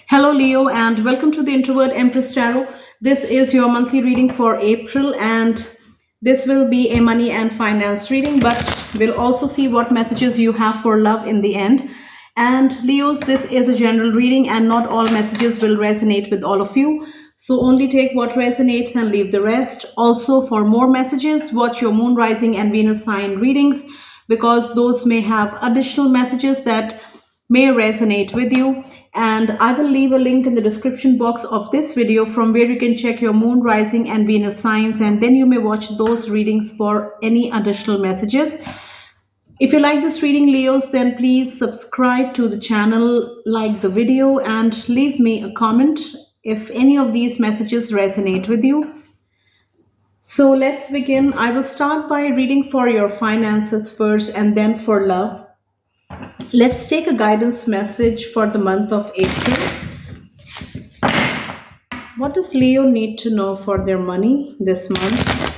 Hello, Leo, and welcome to the Introvert Empress Tarot. This is your monthly reading for April, and this will be a money and finance reading, but we'll also see what messages you have for love in the end. And Leos, this is a general reading, and not all messages will resonate with all of you. So only take what resonates and leave the rest. Also, for more messages, watch your moon, rising, and Venus sign readings because those may have additional messages that may resonate with you. And I will leave a link in the description box of this video from where you can check your moon, rising, and Venus signs, and then you may watch those readings for any additional messages. If you like this reading, Leos, then please subscribe to the channel, like the video, and leave me a comment if any of these messages resonate with you. So let's begin. I will start by reading for your finances first and then for love. Let's take a guidance message for the month of April. What does Leo need to know for their money this month?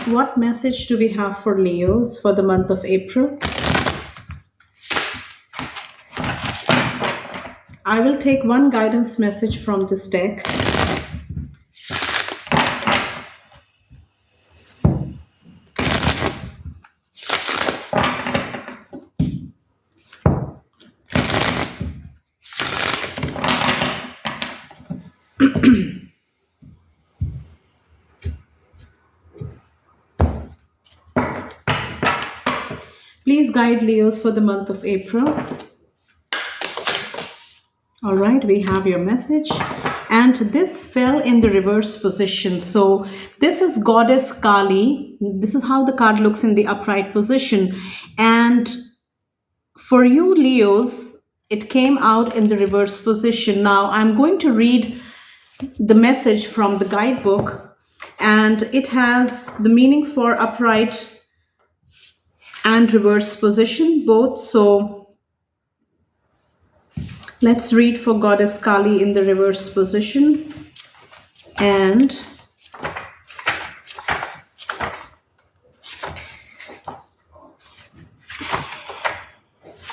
What message do we have for Leos for the month of April? I will take one guidance message from this deck. Please guide Leos for the month of April. All right, we have your message. And this fell in the reverse position. So this is Goddess Kali. This is how the card looks in the upright position. And for you, Leos, it came out in the reverse position. Now I'm going to read the message from the guidebook, and it has the meaning for upright and reverse position both. So let's read for Goddess Kali in the reverse position. And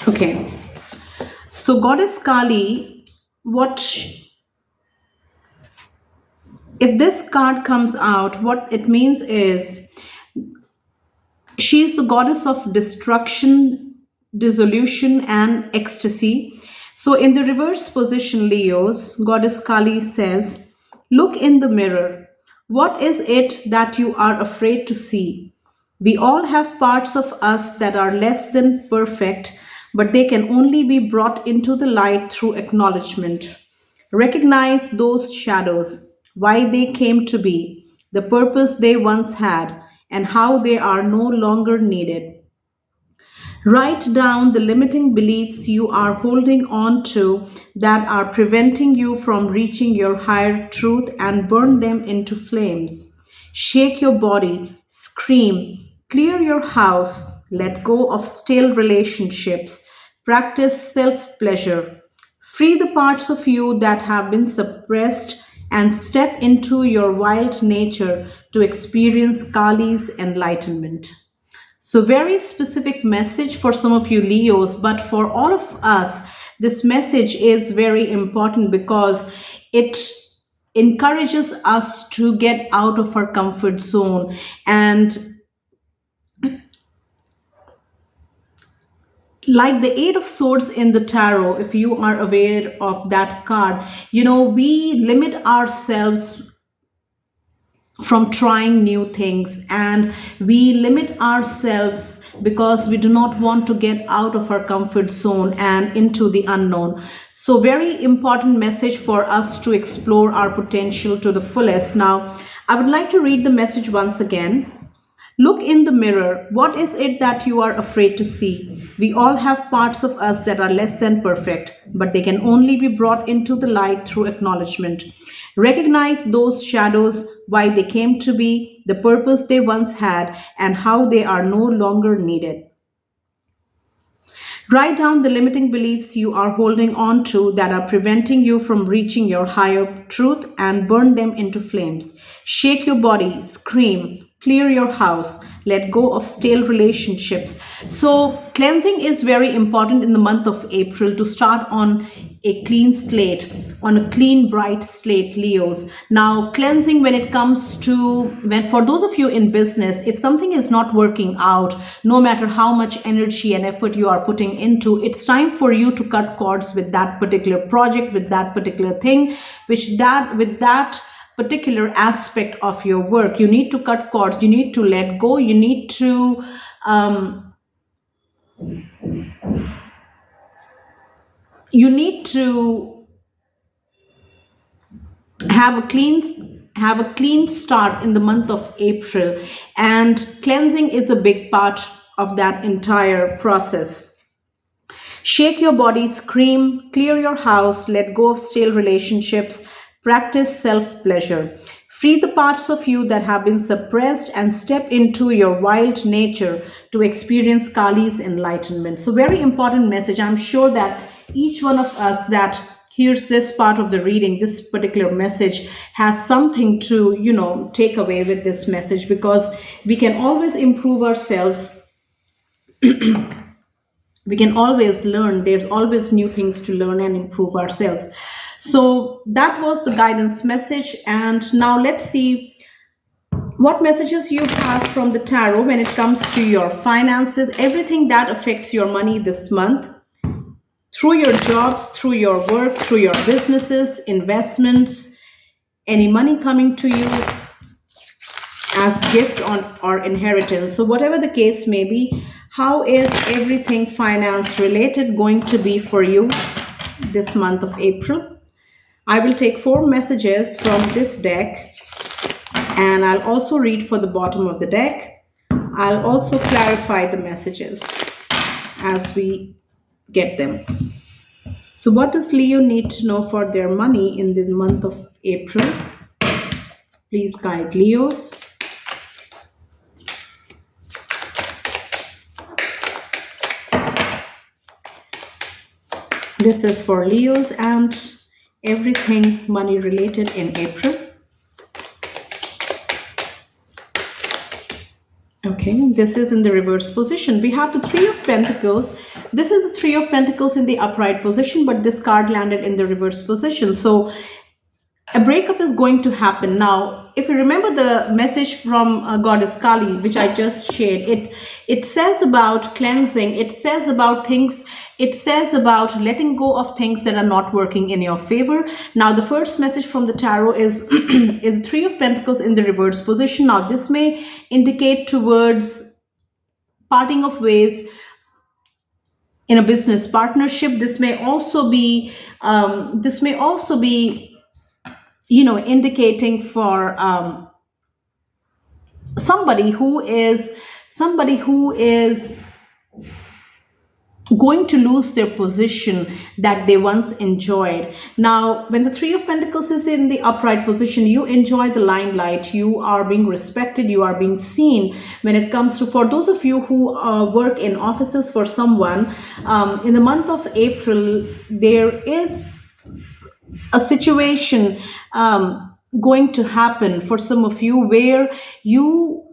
okay, so Goddess Kali, if this card comes out, what it means is she is the goddess of destruction, dissolution, and ecstasy. So in the reverse position, Leos, Goddess Kali says, look in the mirror. What is it that you are afraid to see? We all have parts of us that are less than perfect, but they can only be brought into the light through acknowledgement. Recognize those shadows, why they came to be, the purpose they once had, and how they are no longer needed. Write down the limiting beliefs you are holding on to that are preventing you from reaching your higher truth and burn them into flames. Shake your body, scream, clear your house, let go of stale relationships, practice self-pleasure. Free the parts of you that have been suppressed and step into your wild nature to experience Kali's enlightenment. So very specific message for some of you Leos, but for all of us, this message is very important because it encourages us to get out of our comfort zone. And like the Eight of Swords in the tarot, if you are aware of that card, we limit ourselves from trying new things, and we limit ourselves because we do not want to get out of our comfort zone and into the unknown. So very important message for us to explore our potential to the fullest. Now I would like to read the message once again. Look in the mirror. What is it that you are afraid to see? We all have parts of us that are less than perfect, but they can only be brought into the light through acknowledgement. Recognize those shadows, why they came to be, the purpose they once had, and how they are no longer needed. Write down the limiting beliefs you are holding on to that are preventing you from reaching your higher truth and burn them into flames. Shake your body, scream, clear your house, let go of stale relationships. So cleansing is very important in the month of April to start on a clean slate, on a clean bright slate, Leos. Now cleansing, when it comes to, when for those of you in business, if something is not working out, no matter how much energy and effort you are putting into, it's time for you to cut cords with that particular project, with that particular thing, with that particular aspect of your work. You need to cut cords, you need to let go, um, you need to have a clean start in the month of April, and cleansing is a big part of that entire process. Shake your body, scream, clear your house, let go of stale relationships, practice self pleasure. Free the parts of you that have been suppressed and step into your wild nature to experience Kali's enlightenment. So, very important message. I'm sure that each one of us that hears this part of the reading, this particular message, has something to, take away with this message, because we can always improve ourselves. We can always learn. There's always new things to learn and improve ourselves. So that was the guidance message, and now let's see what messages you have from the tarot when it comes to your finances, everything that affects your money this month, through your jobs, through your work, through your businesses, investments, any money coming to you as gift or inheritance. So whatever the case may be, how is everything finance related going to be for you this month of April? I will take 4 messages from this deck, and I'll also read for the bottom of the deck. I'll also clarify the messages as we get them. So what does Leo need to know for their money in the month of April? Please guide Leos. This is for Leos and everything money related in April. Okay, this is in the reverse position. We have the 3 of Pentacles. This is the 3 of Pentacles in the upright position, but this card landed in the reverse position. So a breakup is going to happen. Now, if you remember the message from Goddess Kali, which I just shared, it says about cleansing, it says about things, it says about letting go of things that are not working in your favor. Now, the first message from the tarot is, is 3 of Pentacles in the reverse position. Now, this may indicate towards parting of ways in a business partnership. This may also be, indicating for somebody who is going to lose their position that they once enjoyed. Now, when the 3 of Pentacles is in the upright position, you enjoy the limelight, you are being respected, you are being seen. When it comes to, for those of you who work in offices for someone, in the month of April, there is a situation going to happen for some of you where you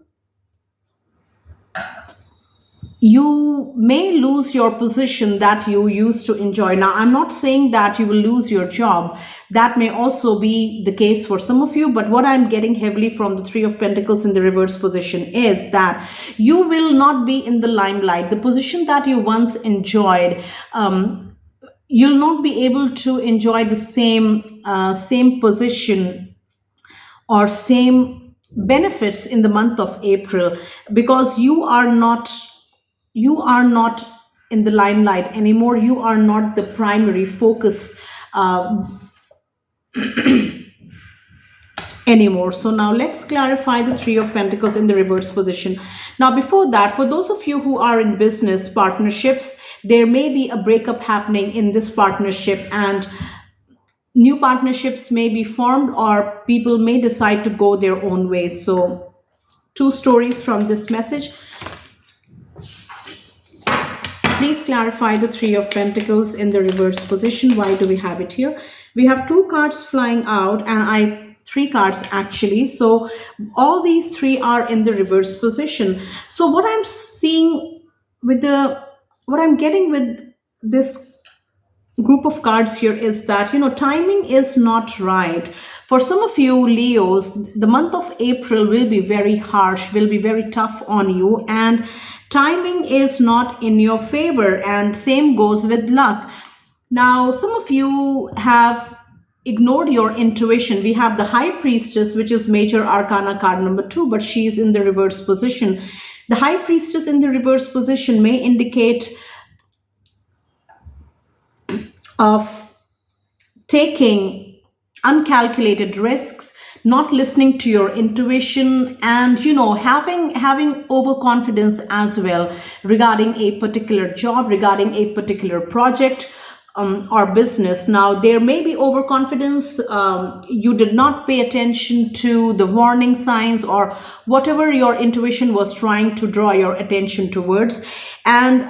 may lose your position that you used to enjoy. Now, I'm not saying that you will lose your job. That may also be the case for some of you. But what I'm getting heavily from the 3 of Pentacles in the reverse position is that you will not be in the limelight. The position that you once enjoyed, you'll not be able to enjoy the same position or same benefits in the month of April, because you are not in the limelight anymore. You are not the primary focus anymore. So now let's clarify the 3 of Pentacles in the reverse position. Now, before that, for those of you who are in business partnerships, there may be a breakup happening in this partnership, and new partnerships may be formed, or people may decide to go their own ways. So 2 stories from this message. Please clarify the 3 of Pentacles in the reverse position. Why do we have it here? We have 2 cards flying out, and three cards actually. So all these three are in the reverse position. So what I'm seeing with the what I'm getting with this group of cards here is that timing is not right for some of you Leos. The month of April will be very harsh, will be very tough on you, and timing is not in your favor, and same goes with luck. Now some of you have ignored your intuition. We have the High Priestess, which is major arcana card number 2, but she is in the reverse position. The High Priestess in the reverse position may indicate of taking uncalculated risks, not listening to your intuition, and having overconfidence as well regarding a particular job, regarding a particular project, or business. Now there may be overconfidence. You did not pay attention to the warning signs or whatever your intuition was trying to draw your attention towards, and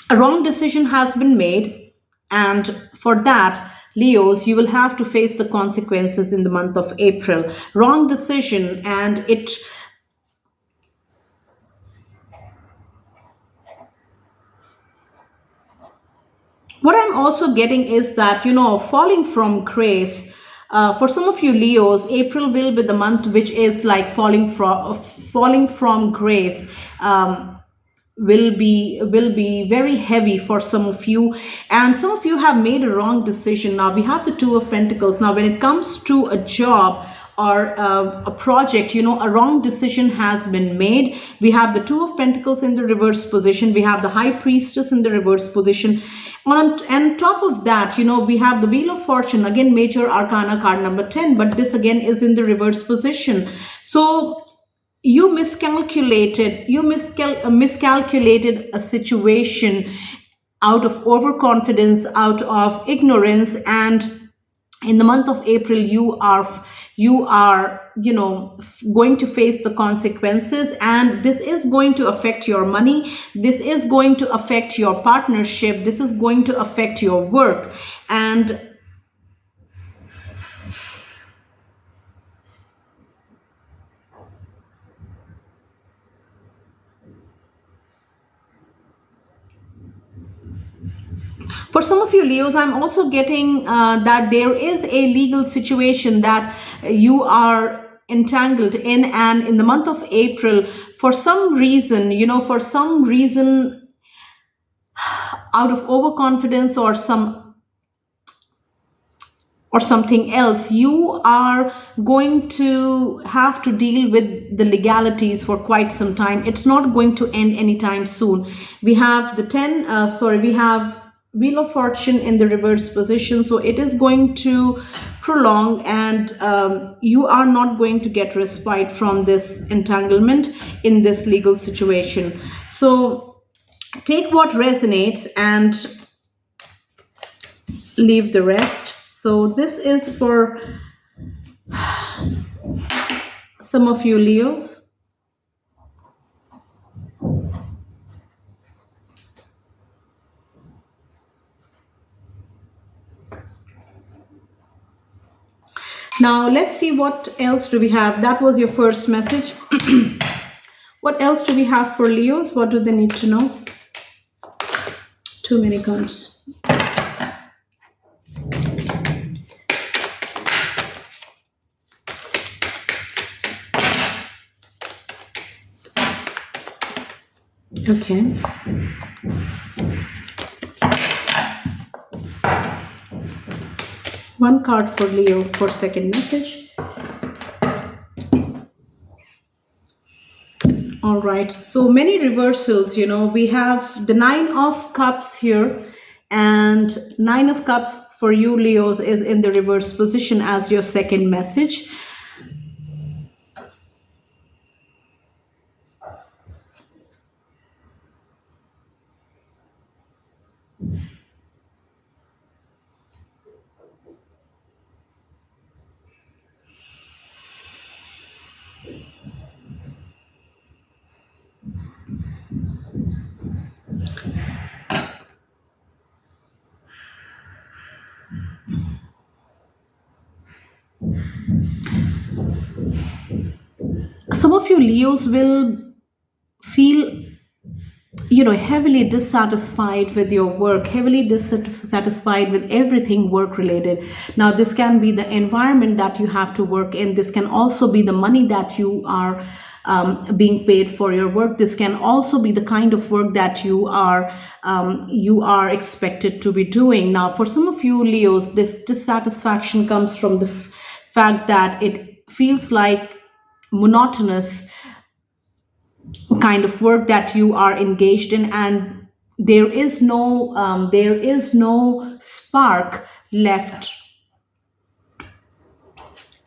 a wrong decision has been made, and for that, Leos, you will have to face the consequences in the month of April. Wrong decision, and what I'm also getting is that falling from grace. For some of you Leos, April will be the month which is like falling from grace. Will be very heavy for some of you, and some of you have made a wrong decision. Now we have the Two of Pentacles. Now when it comes to a job or a project, a wrong decision has been made. We have the Two of Pentacles in the reverse position, we have the High Priestess in the reverse position. On top of that, we have the Wheel of Fortune, again major arcana card number 10, but this again is in the reverse position. So you miscalculated a situation out of overconfidence, out of ignorance, and in the month of April you are going to face the consequences, and this is going to affect your money, this is going to affect your partnership, this is going to affect your work. And for some of you Leos, I'm also getting that there is a legal situation that you are entangled in, and in the month of April, for some reason, out of overconfidence or something else, you are going to have to deal with the legalities for quite some time. It's not going to end anytime soon. We have we have Wheel of Fortune in the reverse position, so it is going to prolong, and you are not going to get respite from this entanglement in this legal situation. So take what resonates and leave the rest. So this is for some of you Leos. Now let's see what else do we have. That was your first message. What else do we have for Leos? What do they need to know? Too many cards. Okay. One card for Leo for second message. All right, so many reversals. We have the Nine of Cups here, and Nine of Cups for you Leos is in the reverse position as your second message. Some of you Leos will feel, heavily dissatisfied with your work, heavily dissatisfied with everything work related. Now this can be the environment that you have to work in, this can also be the money that you are being paid for your work, this can also be the kind of work that you are expected to be doing. Now for some of you Leos, this dissatisfaction comes from the fact that it feels like monotonous kind of work that you are engaged in, and there is no spark left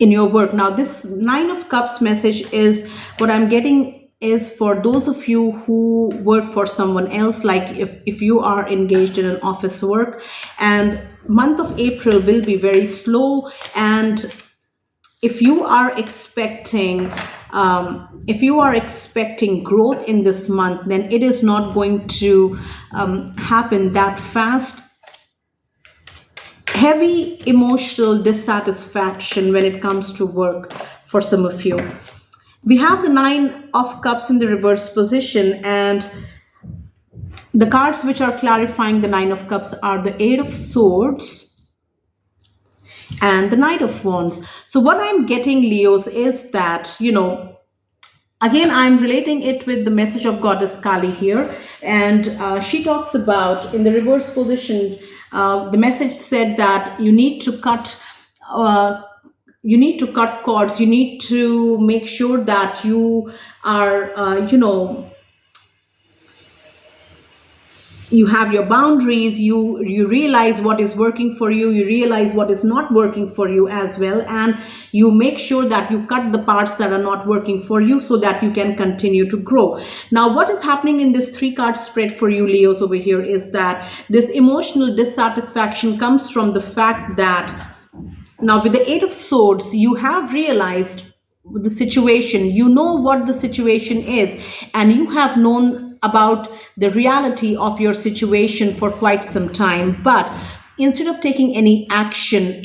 in your work. Now this nine of cups message is what I'm getting is for those of you who work for someone else, like if you are engaged in an office work, and month of April will be very slow, and if you are expecting growth in this month, then it is not going to happen that fast. Heavy emotional dissatisfaction when it comes to work for some of you. We have the nine of cups in the reverse position, and the cards which are clarifying the nine of cups are the eight of swords and the Knight of Wands. So what I'm getting, Leos, is that, again, I'm relating it with the message of Goddess Kali here, and she talks about in the reverse position, the message said that you need to cut cords, you need to make sure that you are you have your boundaries, you realize what is working for you, you realize what is not working for you as well, and you make sure that you cut the parts that are not working for you so that you can continue to grow. Now what is happening in this three card spread for you Leos over here is that this emotional dissatisfaction comes from the fact that now with the eight of swords you have realized the situation, you know what the situation is, and you have known about the reality of your situation for quite some time, but instead of taking any action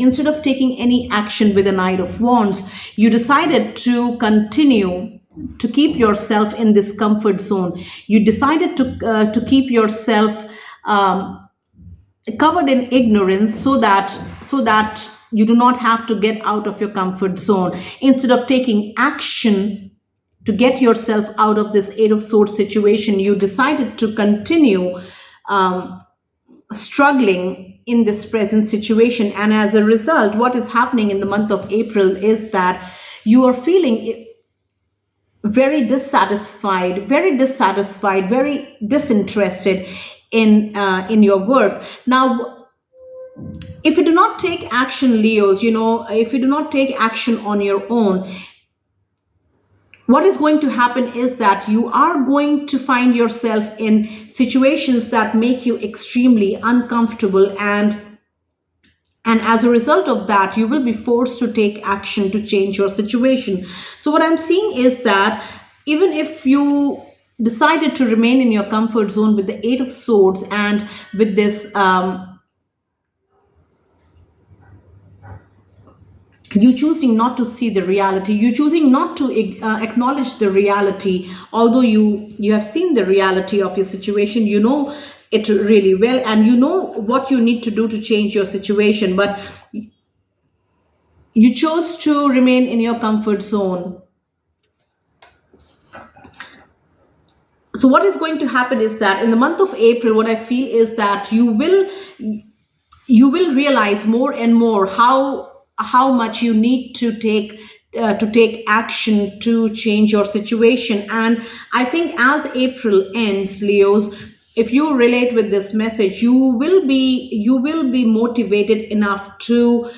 with the Knight of Wands, you decided to continue to keep yourself in this comfort zone. You decided to keep yourself covered in ignorance so that you do not have to get out of your comfort zone. Instead of taking action to get yourself out of this eight of swords situation, you decided to continue struggling in this present situation. And as a result, what is happening in the month of April is that you are feeling very dissatisfied, very disinterested in your work. Now if you do not take action, Leos, if you do not take action on your own, what is going to happen is that you are going to find yourself in situations that make you extremely uncomfortable, and as a result of that you will be forced to take action to change your situation. So what I'm seeing is that even if you decided to remain in your comfort zone with the eight of swords and with this you choosing not to see the reality, you choosing not to acknowledge the reality, although you have seen the reality of your situation, you know it really well, and you know what you need to do to change your situation, but you chose to remain in your comfort zone. So what is going to happen is that in the month of April, what I feel is that you will realize more and more how much you need to take action to change your situation. And I think as April ends, Leos, if you relate with this message, you will be motivated enough to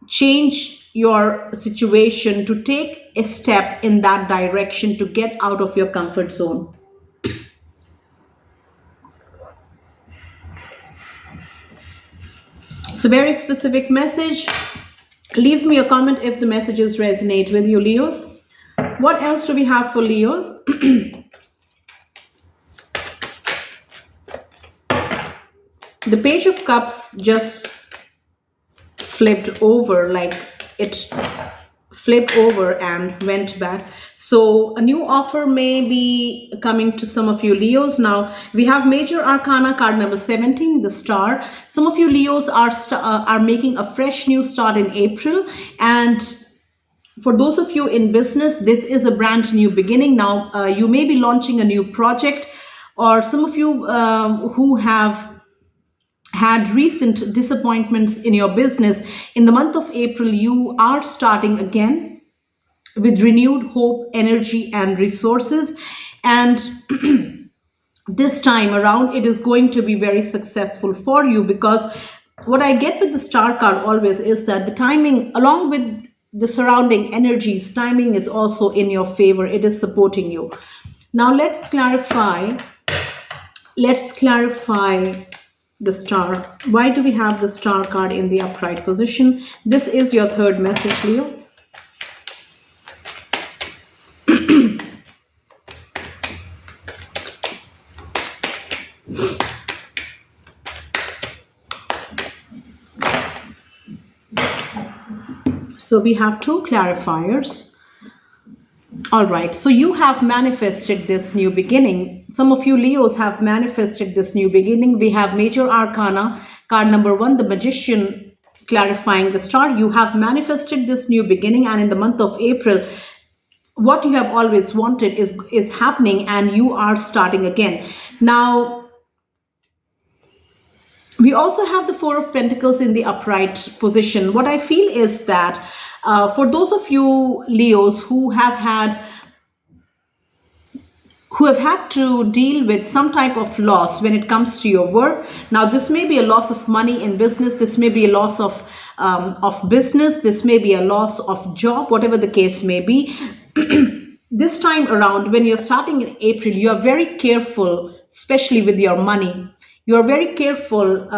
change your situation, to take a step in that direction, to get out of your comfort zone. It's a very specific message. Leave me a comment if the messages resonate with you, Leos. What else do we have for Leos? The Page of Cups just flipped over, like it flip over and went back. So a new offer may be coming to some of you Leos. Now we have major arcana card number 17, the star. Some of you Leos are making a fresh new start in April, and for those of you in business, this is a brand new beginning. Now you may be launching a new project, or some of you who have had recent disappointments in your business, in the month of April, you are starting again with renewed hope, energy, and resources. And this time around, it is going to be very successful for you, because what I get with the star card always is that the timing, along with the surrounding energies, timing is also in your favor. It is supporting you. Now let's clarify. Let's clarify the star. Why do we have the star card in the upright position? This is your third message, Leos. So we have two clarifiers. All right, so you have manifested this new beginning. Some of you Leos have manifested this new beginning. We have major arcana, card number 1, the magician, clarifying the star. You have manifested this new beginning, and in the month of April, what you have always wanted is happening, and you are starting again. Now, we also have the Four of Pentacles in the upright position. What I feel is that for those of you Leos who have had to deal with some type of loss when it comes to your work. Now, this may be a loss of money in business. This may be a loss of business. This may be a loss of job, whatever the case may be. This time around, when you're starting in April, you are very careful, especially with your money. You are very careful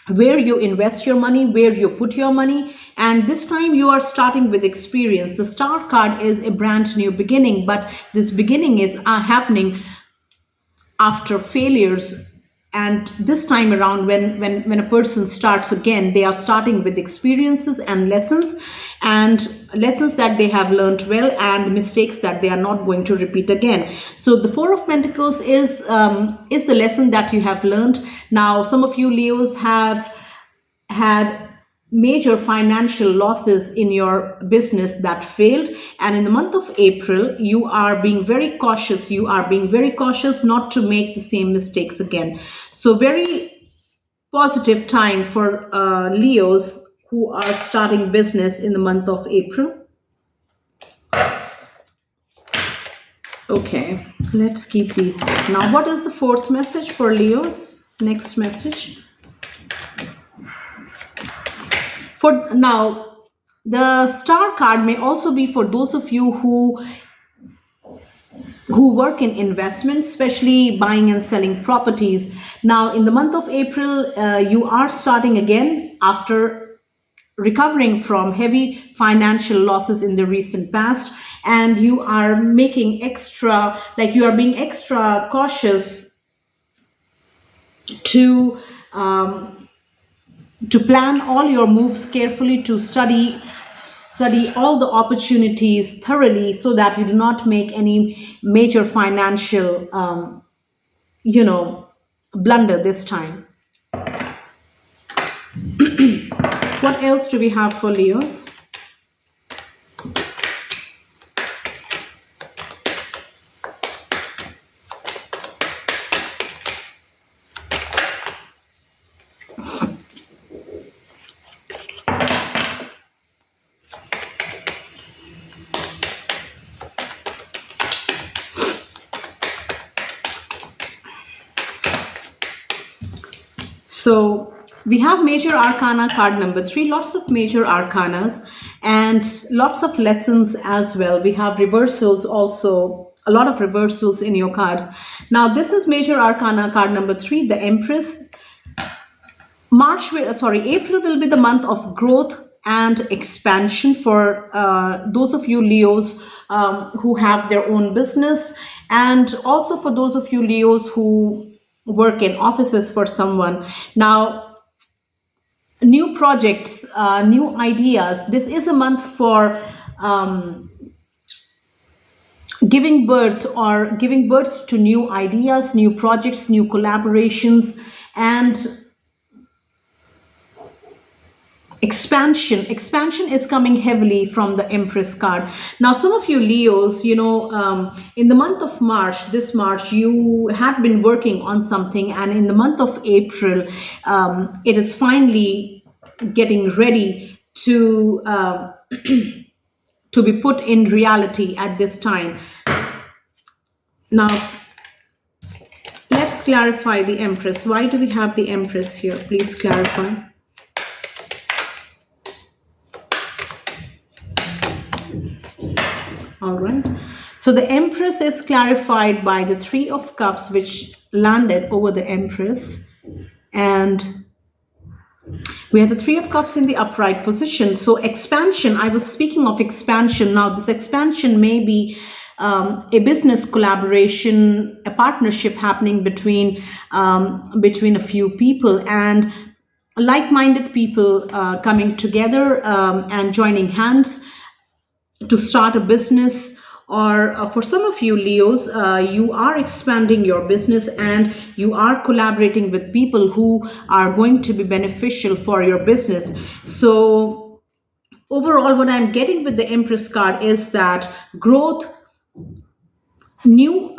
where you invest your money, where you put your money. And this time you are starting with experience. The star card is a brand new beginning, but this beginning is happening after failures. And this time around, when a person starts again, they are starting with experiences and lessons that they have learned well, and mistakes that they are not going to repeat again. So the Four of Pentacles is the lesson that you have learned. Now, some of you Leos have had major financial losses in your business that failed, and in the month of April, you are being very cautious. You are being very cautious not to make the same mistakes again. So very positive time for Leos who are starting business in the month of April. Okay, let's keep these back. Now, what is the fourth message for Leos? Next message. For now, the star card may also be for those of you who work in investments, especially buying and selling properties. Now, in the month of April, you are starting again after recovering from heavy financial losses in the recent past, and you are making you are being extra cautious to plan all your moves carefully, to study all the opportunities thoroughly, so that you do not make any major financial blunder this time. What else do we have for Leos? So we have major arcana card number 3, lots of major arcanas and lots of lessons as well. We have reversals also, a lot of reversals in your cards. Now, this is major arcana card number 3, the Empress. April will be the month of growth and expansion for those of you Leos who have their own business, and also for those of you Leos who work in offices for someone. Now, new projects, new ideas. This is a month for giving birth to new ideas, new projects, new collaborations, and expansion is coming heavily from the Empress card. Now some of you Leos, in the month of March, this March, you had been working on something, and in the month of April, it is finally getting ready to be put in reality at this time. Now let's clarify the Empress. Why do we have the Empress here? Please clarify. All right. So the Empress is clarified by the Three of Cups, which landed over the Empress. And we have the Three of Cups in the upright position. So expansion, I was speaking of expansion. Now this expansion may be a business collaboration, a partnership happening between a few people, and like-minded people coming together and joining hands to start a business. Or for some of you Leos, you are expanding your business and you are collaborating with people who are going to be beneficial for your business. So overall, what I'm getting with the Empress card is that growth, new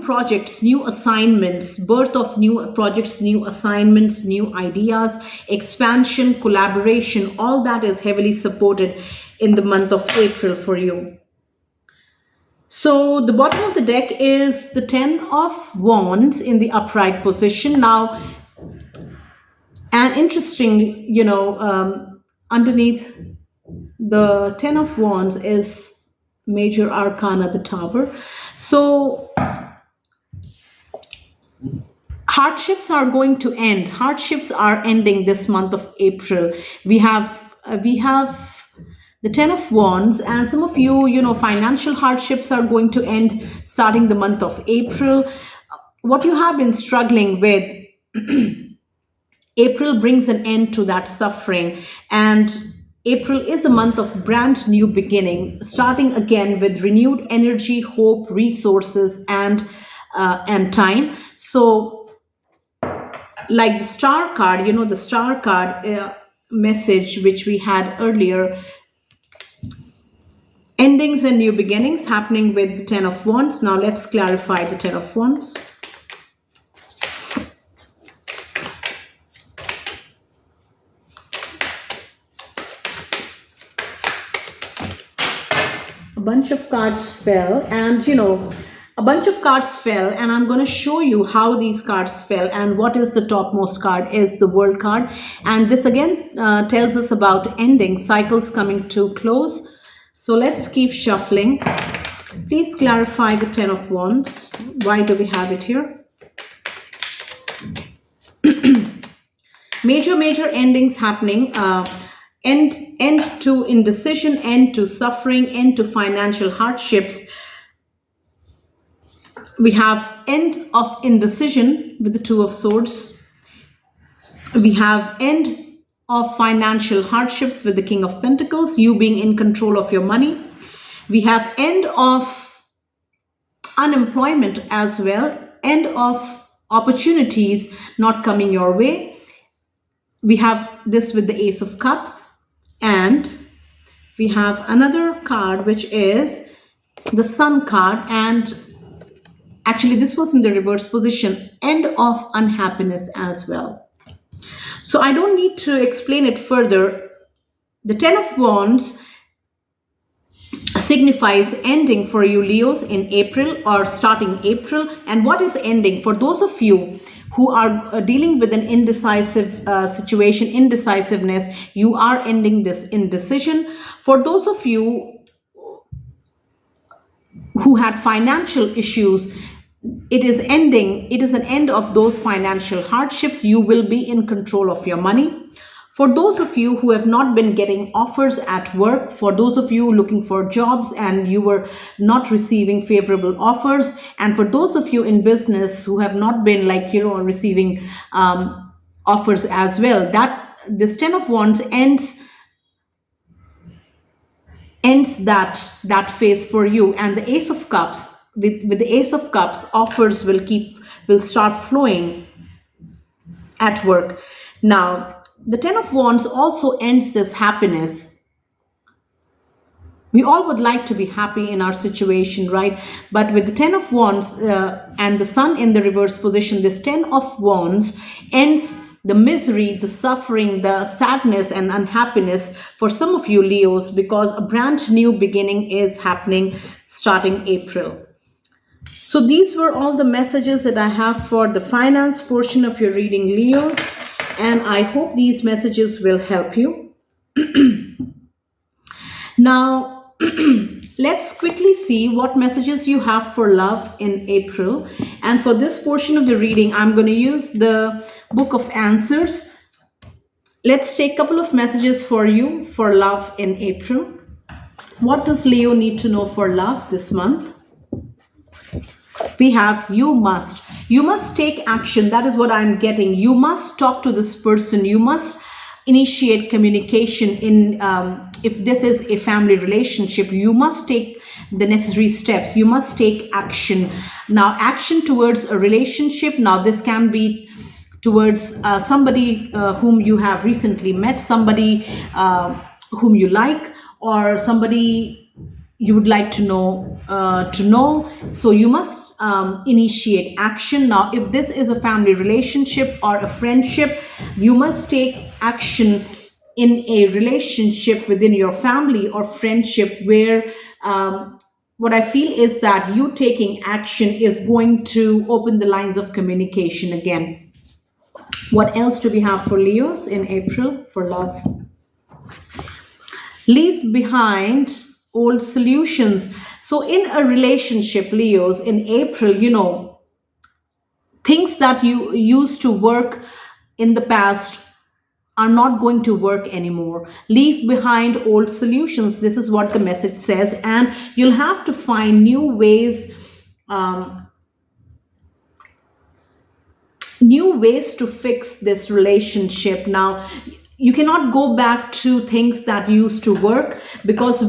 projects, new assignments, birth of new projects, new assignments, new ideas, expansion, collaboration, all that is heavily supported in the month of April for you. So the bottom of the deck is the Ten of Wands in the upright position. Now, and interesting, underneath the Ten of Wands is Major Arcana, the Tower. So hardships are going to end. Hardships are ending this month of April. We have the Ten of Wands, and some of you, financial hardships are going to end starting the month of April. What you have been struggling with, April brings an end to that suffering, and April is a month of brand new beginning, starting again with renewed energy, hope, resources, and time. So, like the Star card, the Star card message which we had earlier, endings and new beginnings happening with the Ten of Wands. Now let's clarify the Ten of Wands. A bunch of cards fell, and a bunch of cards fell, and I'm going to show you how these cards fell. And what is the topmost card is the World card, and this again tells us about ending, cycles coming to close. So let's keep shuffling. Please clarify the Ten of Wands. Why do we have it here? Major endings happening. End to indecision, end to suffering, end to financial hardships. We have end of indecision with the Two of Swords. We have end of financial hardships with the King of Pentacles, you being in control of your money. We have end of unemployment as well, end of opportunities not coming your way. We have this with the Ace of Cups, and we have another card which is the Sun card, and actually this was in the reverse position, end of unhappiness as well. So I don't need to explain it further. The Ten of Wands signifies ending for you Leos in April or starting April. And what is ending? For those of you who are dealing with an indecisive situation, indecisiveness, you are ending this indecision. For those of you who had financial issues, it is ending. It is an end of those financial hardships. You will be in control of your money. For those of you who have not been getting offers at work, for those of you looking for jobs and you were not receiving favorable offers, and for those of you in business who have not been receiving offers as well, that this Ten of Wands ends ends that phase for you. And the Ace of Cups, with the Ace of Cups, offers will start flowing at work. Now the Ten of Wands also ends this happiness. We all would like to be happy in our situation, right? But with the Ten of Wands and the Sun in the reverse position, this Ten of Wands ends the misery, the suffering, the sadness and unhappiness for some of you Leos, because a brand new beginning is happening starting April. So these were all the messages that I have for the finance portion of your reading, Leos, and I hope these messages will help you. Now, let's quickly see what messages you have for love in April. And for this portion of the reading, I'm going to use the Book of Answers. Let's take a couple of messages for you for love in April. What does Leo need to know for love this month? We have you must take action. That is what I'm getting. You must talk to this person. You must initiate communication in if this is a family relationship. You must take the necessary steps. You must take action. Now, action towards a relationship. Now this can be towards somebody whom you have recently met, somebody whom you like, or somebody you would like to know. So you must initiate action. Now if this is a family relationship or a friendship, you must take action in a relationship within your family or friendship, where what I feel is that you taking action is going to open the lines of communication again. What else do we have for Leos in April for love? Leave behind old solutions. So in a relationship, Leos, in April, things that you used to work in the past are not going to work anymore. Leave behind old solutions. This is what the message says. And you'll have to find new ways, to fix this relationship. Now, you cannot go back to things that used to work, because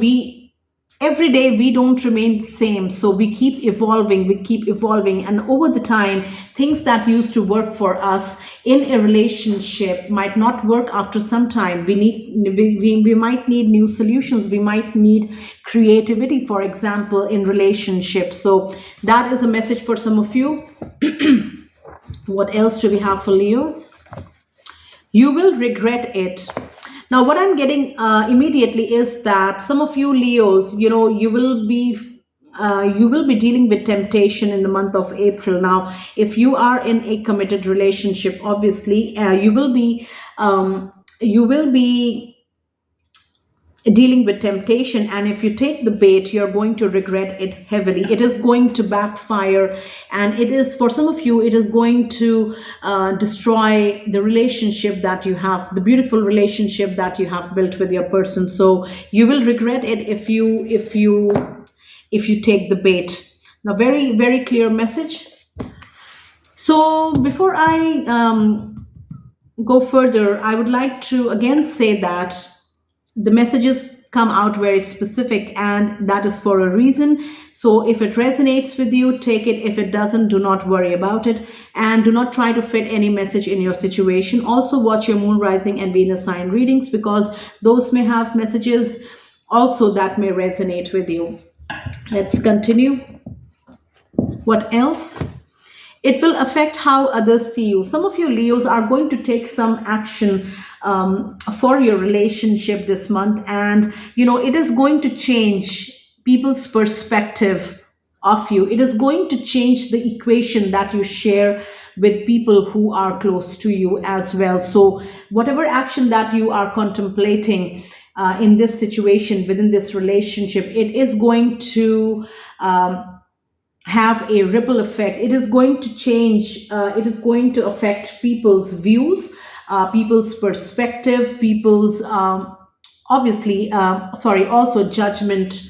every day we don't remain same. So we keep evolving, and over the time, things that used to work for us in a relationship might not work after some time. We might need new solutions. We might need creativity, for example, in relationships. So that is a message for some of you. What else do we have for Leos? You will regret it. Now, what I'm getting immediately is that some of you Leos, you will be dealing with temptation in the month of April. Now, if you are in a committed relationship, obviously, you will be dealing with temptation, and if you take the bait, you're going to regret it heavily. It is going to backfire, and it is, for some of you, it is going to destroy the relationship that you have, the beautiful relationship that you have built with your person. So you will regret it if you take the bait. Now, very, very clear message. So before I go further, I would like to again say that the messages come out very specific, and that is for a reason. So if it resonates with you, take it. If it doesn't, do not worry about it, and do not try to fit any message in your situation. Also watch your moon, rising and Venus sign readings, because those may have messages also that may resonate with you. Let's continue. What else? It will affect how others see you. Some of you Leos are going to take some action for your relationship this month, and it is going to change people's perspective of you. It is going to change the equation that you share with people who are close to you as well. So whatever action that you are contemplating in this situation, within this relationship, it is going to have a ripple effect. It is going to change, it is going to affect people's views, people's perspective, people's also judgment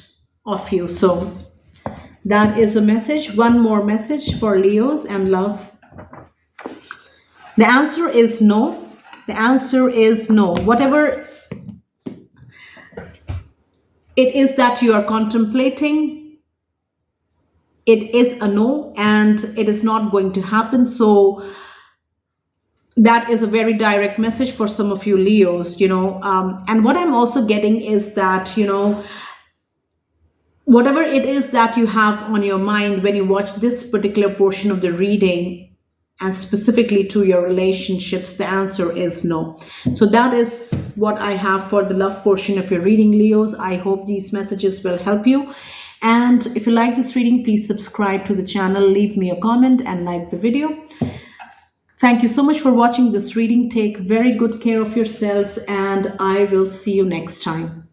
of you. So that is a message. One more message for Leos and love. The answer is no. The answer is no. Whatever it is that you are contemplating, it is a no, and it is not going to happen. So that is a very direct message for some of you Leos, and what I'm also getting is that, whatever it is that you have on your mind when you watch this particular portion of the reading, and specifically to your relationships, the answer is no. So that is what I have for the love portion of your reading, Leos. I hope these messages will help you. And if you like this reading, please subscribe to the channel, leave me a comment, and like the video. Thank you so much for watching this reading. Take very good care of yourselves, and I will see you next time.